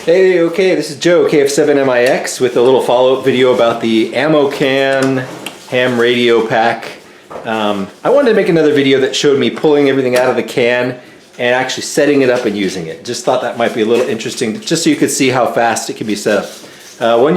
Hey, okay, this is Joe, KF7MIX, with a little follow-up video about the ammo can ham radio pack. I wanted to make another video that showed me pulling everything out of the can and actually setting it up and using it. Just thought that might be a little interesting, just so you could see how fast it can be set up. One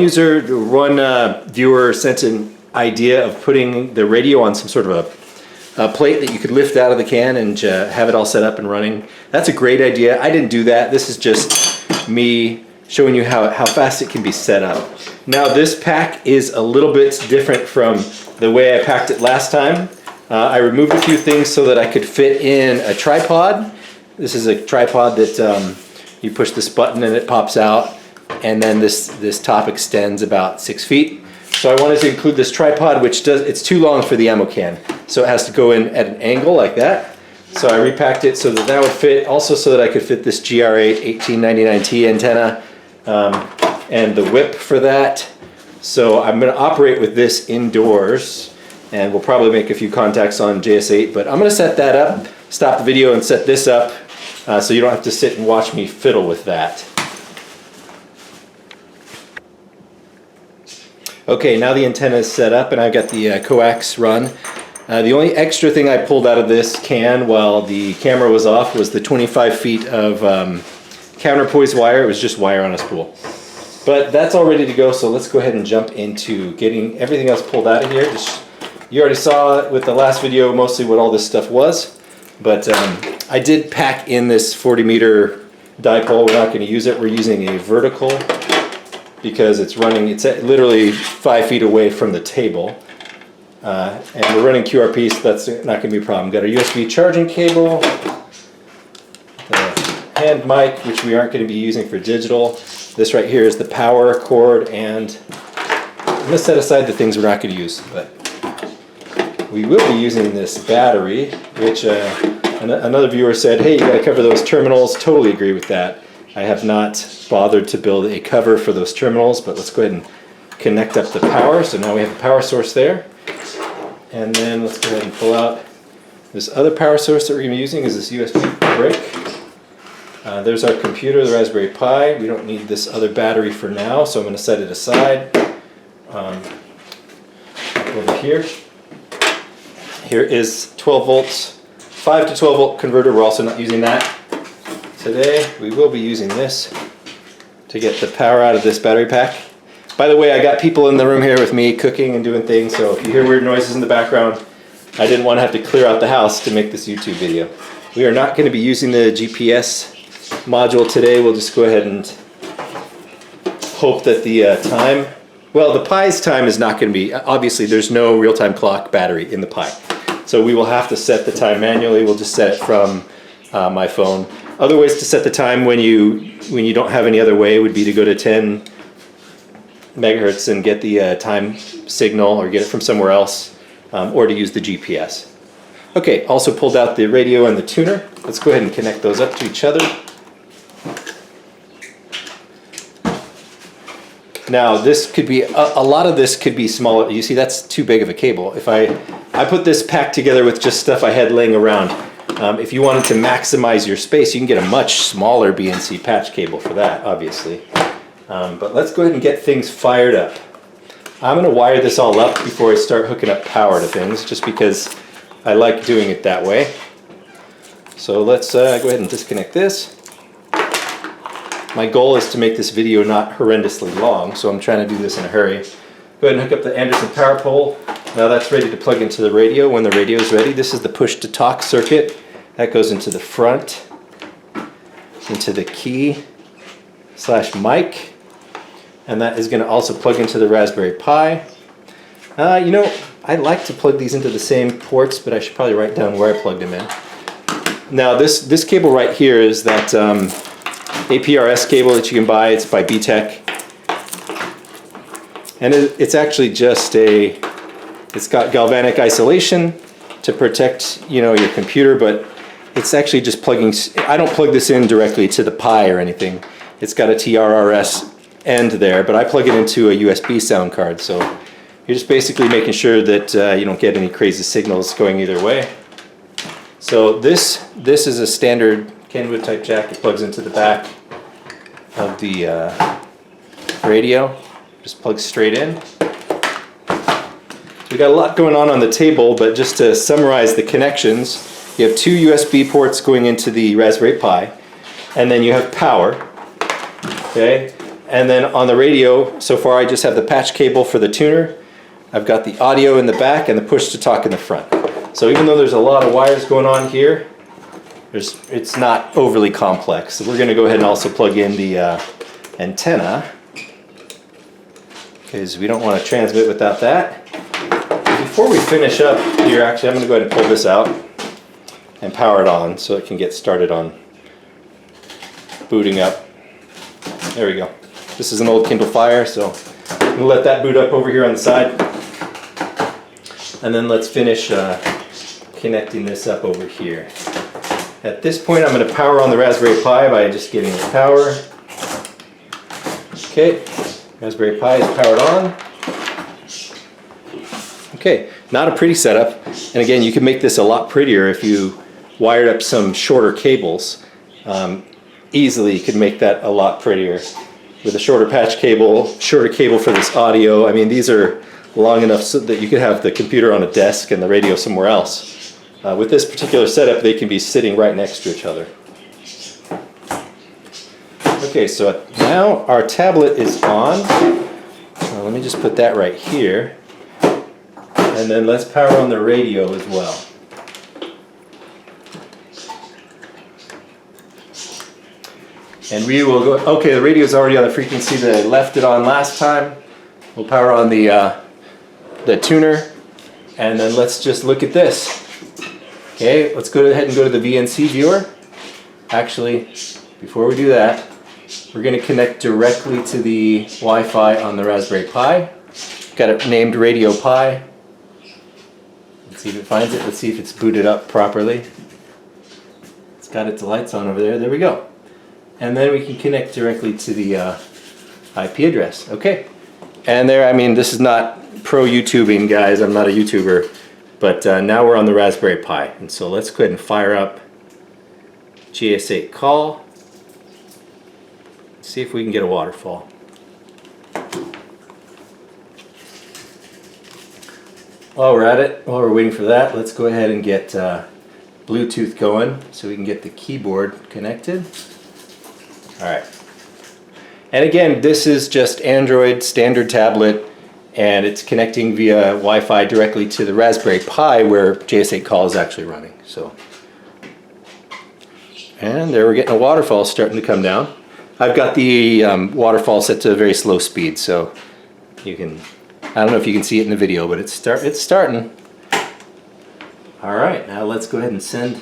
viewer sent an idea of putting the radio on some sort of a plate that you could lift out of the can and have it all set up and running. That's a great idea. I didn't do that. This is just me showing you how fast it can be set up. Now this pack is a little bit different from the way I packed it last time. I removed a few things so that I could fit in a tripod. This is a tripod that you push this button and it pops out, and then this top extends about 6 feet. So I wanted to include this tripod, which it's too long for the ammo can, so it has to go in at an angle like that. So I repacked it so that that would fit, also so that I could fit this GR8 1899T antenna and the whip for that. So I'm going to operate with this indoors, and we'll probably make a few contacts on JS8, but I'm going to set that up, stop the video and set this up so you don't have to sit and watch me fiddle with that. Okay, now the antenna is set up and I've got the coax run. The only extra thing I pulled out of this can while the camera was off was the 25 feet of counterpoise wire. It was just wire on a spool. But that's all ready to go, so let's go ahead and jump into getting everything else pulled out of here. You already saw with the last video mostly what all this stuff was, but I did pack in this 40-meter dipole. We're not going to use it. We're using a vertical because it's literally 5 feet away from the table. And we're running QRP, so that's not going to be a problem. Got a USB charging cable, the hand mic, which we aren't going to be using for digital. This right here is the power cord, and I'm going to set aside the things we're not going to use. But we will be using this battery, which another viewer said, hey, you got to cover those terminals. Totally agree with that. I have not bothered to build a cover for those terminals, but let's go ahead and connect up the power. So now we have a power source there. And then let's go ahead and pull out this other power source that we're going to be using is this USB brick. There's our computer, the Raspberry Pi. We don't need this other battery for now, so I'm going to set it aside. Over here. Here is 12 volts, 5 to 12 volt converter. We're also not using that today. We will be using this to get the power out of this battery pack. By the way, I got people in the room here with me cooking and doing things, so if you hear weird noises in the background, I didn't want to have to clear out the house to make this YouTube video. We are not going to be using the GPS module today. We'll just go ahead and hope that the time, well, the Pi's time is not going to be, obviously there's no real-time clock battery in the Pi. So we will have to set the time manually. We'll just set it from my phone. Other ways to set the time when you don't have any other way would be to go to 10 megahertz and get the time signal, or get it from somewhere else, or to use the GPS. Okay, also pulled out the radio and the tuner. Let's go ahead and connect those up to each other. Now this could be, a lot of this could be smaller. You see, that's too big of a cable. If I put this pack together with just stuff I had laying around. If you wanted to maximize your space, you can get a much smaller BNC patch cable for that, obviously. But let's go ahead and get things fired up. I'm going to wire this all up before I start hooking up power to things, just because I like doing it that way. So let's go ahead and disconnect this. My goal is to make this video not horrendously long, so I'm trying to do this in a hurry. Go ahead and hook up the Anderson power pole. Now that's ready to plug into the radio when the radio is ready. This is the push to talk circuit. That goes into the front, into the key / mic. And that is going to also plug into the Raspberry Pi. You know, I like to plug these into the same ports, but I should probably write down where I plugged them in. Now this cable right here is that APRS cable that you can buy. It's by BTEC. And it's actually just it's got galvanic isolation to protect, you know, your computer, but it's actually just plugging. I don't plug this in directly to the Pi or anything. It's got a TRRS end there, but I plug it into a USB sound card, so you're just basically making sure that you don't get any crazy signals going either way. So this is a standard Kenwood type jack. It plugs into the back. of the radio. Just plugs straight in. We got a lot going on the table, but just to summarize the connections, you have two USB ports going into the Raspberry Pi, and then you have power. Okay, and then on the radio, so far I just have the patch cable for the tuner. I've got the audio in the back and the push to talk in the front. So even though there's a lot of wires going on here, it's not overly complex. So we're going to go ahead and also plug in the antenna, because we don't want to transmit without that. Before we finish up here, actually I'm going to go ahead and pull this out and power it on so it can get started on booting up. There we go. This is an old Kindle Fire, so I'm going to let that boot up over here on the side. And then let's finish connecting this up over here. At this point I'm going to power on the Raspberry Pi by just giving it power. Okay, Raspberry Pi is powered on. Okay, not a pretty setup, and again you can make this a lot prettier if you wired up some shorter cables. Easily you could make that a lot prettier with a shorter patch cable, shorter cable for this audio. I mean, these are long enough so that you could have the computer on a desk and the radio somewhere else. With this particular setup they can be sitting right next to each other. Okay, so now our tablet is on. Let me just put that right here. And then let's power on the radio as well. And we will go, okay, the radio is already on the frequency that I left it on last time. We'll power on the tuner, and then let's just look at this. Okay, let's go ahead and go to the VNC viewer. Actually, before we do that, we're going to connect directly to the Wi-Fi on the Raspberry Pi. Got it named Radio Pi. Let's see if it finds it. Let's see if it's booted up properly. It's got its lights on over there. There we go. And then we can connect directly to the IP address. Okay. And there, I mean, this is not pro YouTubing, guys. I'm not a YouTuber. But now we're on the Raspberry Pi. And so let's go ahead and fire up JS8Call. See if we can get a waterfall. While we're at it, while we're waiting for that, let's go ahead and get Bluetooth going so we can get the keyboard connected. Alright. And again, this is just Android standard tablet, and it's connecting via Wi-Fi directly to the Raspberry Pi where JS8Call is actually running. So, and there we're getting a waterfall starting to come down. I've got the waterfall set to a very slow speed, so you can, I don't know if you can see it in the video, but it's starting. Alright, now let's go ahead and send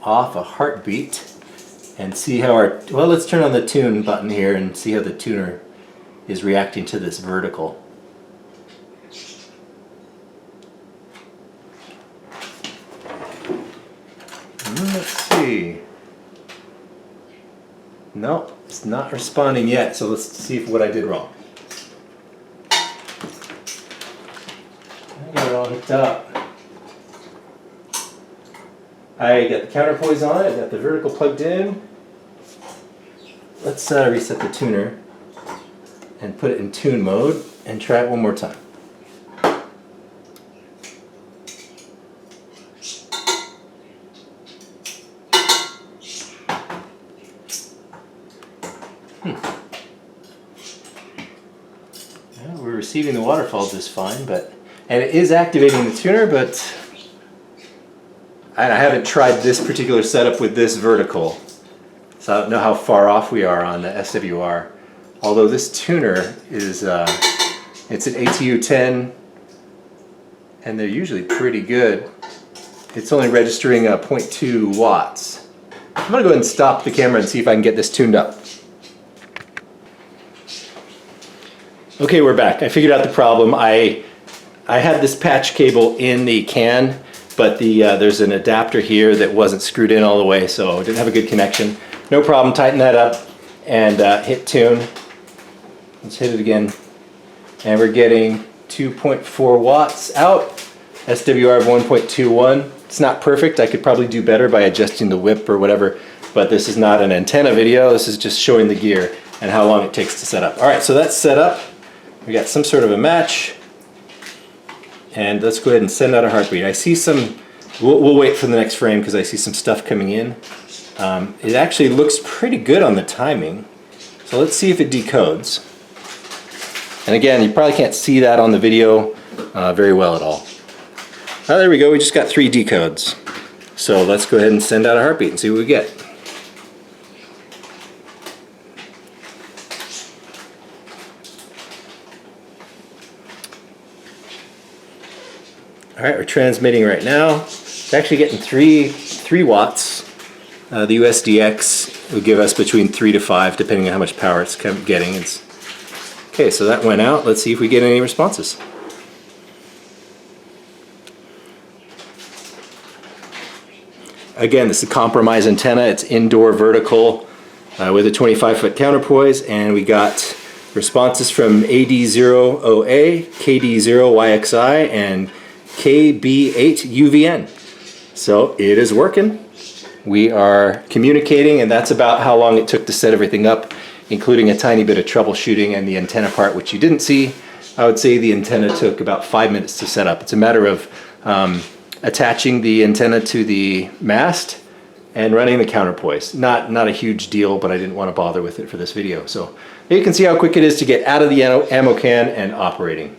off a heartbeat and see how our, well, let's turn on the tune button here and see how the tuner is reacting to this vertical. Let's see. No, it's not responding yet, so let's see what I did wrong. I got it all hooked up. I got the counterpoise on it, I got the vertical plugged in. Let's reset the tuner and put it in tune mode and try it one more time. Yeah, we're receiving the waterfall just fine, and it is activating the tuner, but I haven't tried this particular setup with this vertical, so I don't know how far off we are on the SWR. Although this tuner is, it's an ATU 10, and they're usually pretty good. It's only registering 0.2 watts. I'm going to go ahead and stop the camera and see if I can get this tuned up. Okay, we're back. I figured out the problem. I had this patch cable in the can, but there's an adapter here that wasn't screwed in all the way, so I didn't have a good connection. No problem, tighten that up and hit tune. Let's hit it again. And we're getting 2.4 watts out, SWR of 1.21. It's not perfect, I could probably do better by adjusting the whip or whatever, but this is not an antenna video. This is just showing the gear and how long it takes to set up. All right, so that's set up. We got some sort of a match. And let's go ahead and send out a heartbeat. I see some, we'll wait for the next frame because I see some stuff coming in. It actually looks pretty good on the timing. So let's see if it decodes. And again, you probably can't see that on the video very well at all. Oh, there we go, we just got 3 decodes. So let's go ahead and send out a heartbeat and see what we get. All right, we're transmitting right now. It's actually getting 3 watts. The USDX will give us between 3 to 5, depending on how much power it's getting. Okay, so that went out. Let's see if we get any responses. Again, this is a compromise antenna. It's indoor vertical with a 25-foot counterpoise, and we got responses from AD0OA, KD0YXI, and KB8UVN. So it is working. We are communicating, and that's about how long it took to set everything up, including a tiny bit of troubleshooting and the antenna part, which you didn't see. I would say the antenna took about 5 minutes to set up. It's a matter of attaching the antenna to the mast and running the counterpoise. Not a huge deal, but I didn't want to bother with it for this video. So you can see how quick it is to get out of the ammo can and operating.